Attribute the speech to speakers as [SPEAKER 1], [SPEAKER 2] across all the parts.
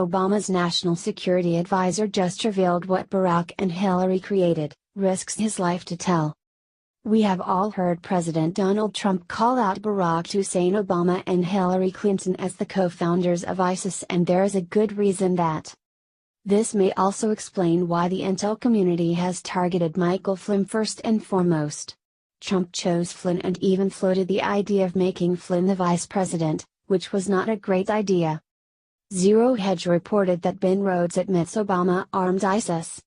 [SPEAKER 1] Obama's national security advisor just revealed what Barack and Hillary created, risks his life to tell. We have all heard President Donald Trump call out Barack Hussein Obama and Hillary Clinton as the co-founders of ISIS, and there is a good reason that. This may also explain why the intel community has targeted Michael Flynn first and foremost. Trump chose Flynn and even floated the idea of making Flynn the vice president, which was not a great idea. Hedge reported that Ben Rhodes admits Obama armed ISIS.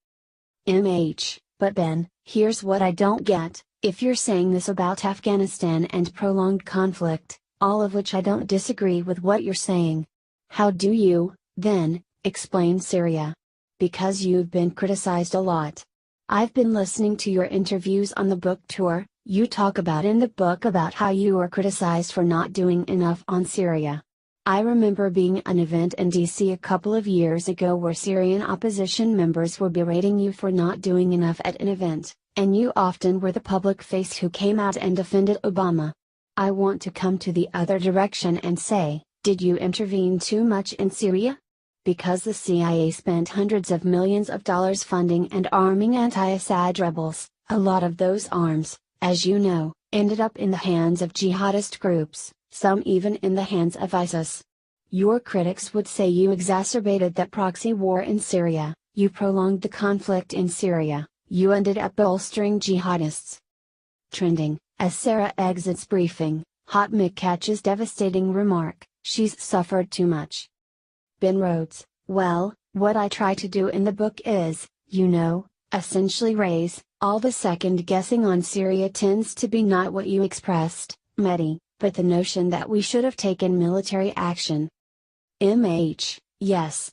[SPEAKER 1] But Ben, here's what I don't get. If you're saying this about Afghanistan and prolonged conflict, all of which I don't disagree with what you're saying, how do you, then, explain Syria? Because you've been criticized a lot. I've been listening to your interviews on the book tour. You talk about in the book about how you were criticized for not doing enough on Syria. I remember being at an event in DC a couple of years ago where Syrian opposition members were berating you for not doing enough at an event, and you often were the public face who came out and defended Obama. I want to come to the other direction and say, did you intervene too much in Syria? Because the CIA spent hundreds of millions of dollars funding and arming anti-Assad rebels, a lot of those arms, as you know, ended up in the hands of jihadist groups, some even in the hands of ISIS. Your critics would say you exacerbated that proxy war in Syria, you prolonged the conflict in Syria, you ended up bolstering jihadists. Trending, as Sarah exits briefing, Hot Mick catches devastating remark, she's suffered too much. Ben Rhodes, well, what I try to do in the book is, essentially raise, all the second guessing on Syria tends to be not what you expressed, Mehdi, but the notion that we should have taken military action. Yes.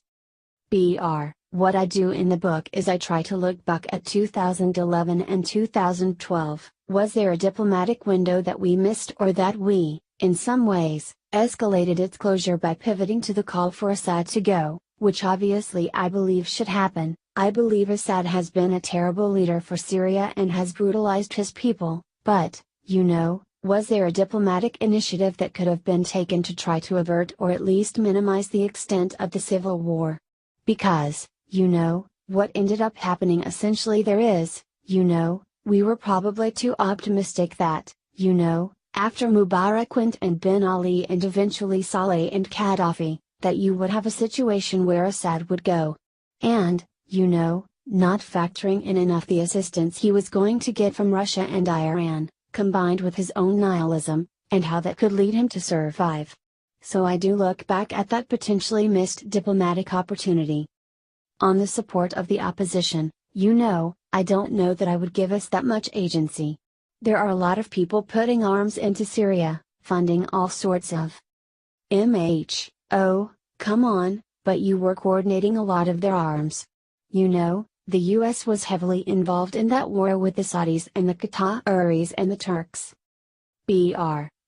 [SPEAKER 1] What I do in the book is I try to look back at 2011 and 2012, was there a diplomatic window that we missed or that we, in some ways, escalated its closure by pivoting to the call for Assad to go, which obviously I believe should happen. I believe Assad has been a terrible leader for Syria and has brutalized his people, but, was there a diplomatic initiative that could have been taken to try to avert or at least minimize the extent of the civil war? Because, what ended up happening essentially there is, we were probably too optimistic that, after Mubarak went and Ben Ali and eventually Saleh and Gaddafi, that you would have a situation where Assad would go. And, not factoring in enough the assistance he was going to get from Russia and Iran, combined with his own nihilism, and how that could lead him to survive. So I do look back at that potentially missed diplomatic opportunity. On the support of the opposition, I don't know that I would give us that much agency. There are a lot of people putting arms into Syria, funding all sorts of Oh, come on, but you were coordinating a lot of their arms. The US was heavily involved in that war with the Saudis and the Qataris and the Turks.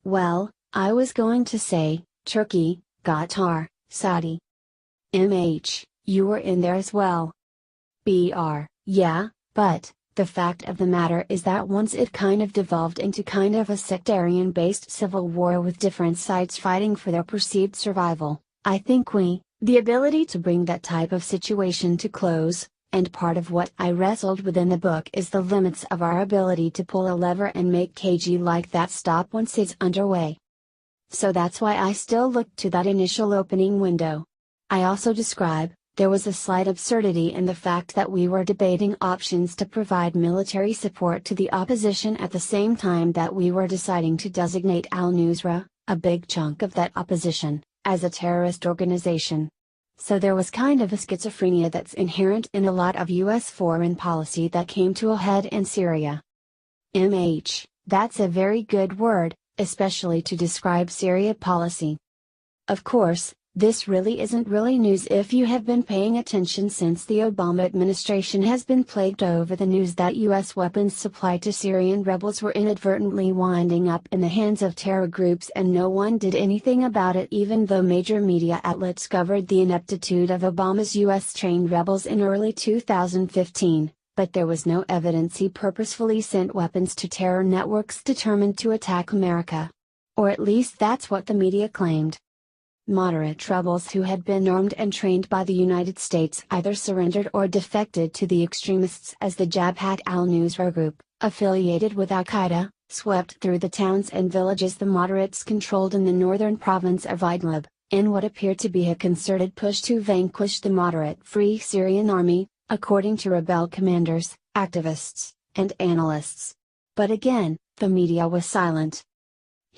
[SPEAKER 1] Well, I was going to say, Turkey, Qatar, Saudi. You were in there as well. Yeah, but, the fact of the matter is that once it kind of devolved into kind of a sectarian-based civil war with different sides fighting for their perceived survival, I think the ability to bring that type of situation to close, and part of what I wrestled with in the book is the limits of our ability to pull a lever and make KG like that stop once it's underway. So that's why I still look to that initial opening window. I also describe, there was a slight absurdity in the fact that we were debating options to provide military support to the opposition at the same time that we were deciding to designate al-Nusra, a big chunk of that opposition, as a terrorist organization. So there was kind of a schizophrenia that's inherent in a lot of US foreign policy that came to a head in Syria. That's a very good word, especially to describe Syria policy. Of course, this really isn't really news if you have been paying attention since the Obama administration has been plagued over the news that US weapons supply to Syrian rebels were inadvertently winding up in the hands of terror groups and no one did anything about it even though major media outlets covered the ineptitude of Obama's US-trained rebels in early 2015, but there was no evidence he purposefully sent weapons to terror networks determined to attack America. Or at least that's what the media claimed. Moderate rebels who had been armed and trained by the United States either surrendered or defected to the extremists as the Jabhat al-Nusra group, affiliated with al-Qaeda, swept through the towns and villages the moderates controlled in the northern province of Idlib, in what appeared to be a concerted push to vanquish the moderate Free Syrian Army, according to rebel commanders, activists, and analysts. But again, the media was silent.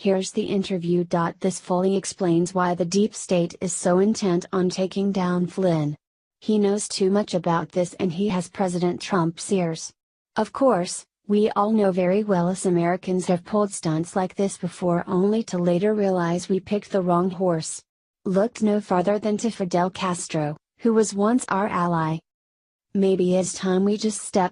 [SPEAKER 1] Here's the interview. This fully explains why the deep state is so intent on taking down Flynn. He knows too much about this and he has President Trump's ears. Of course, we all know very well us Americans have pulled stunts like this before only to later realize we picked the wrong horse. Look no farther than to Fidel Castro, who was once our ally. Maybe it's time we just step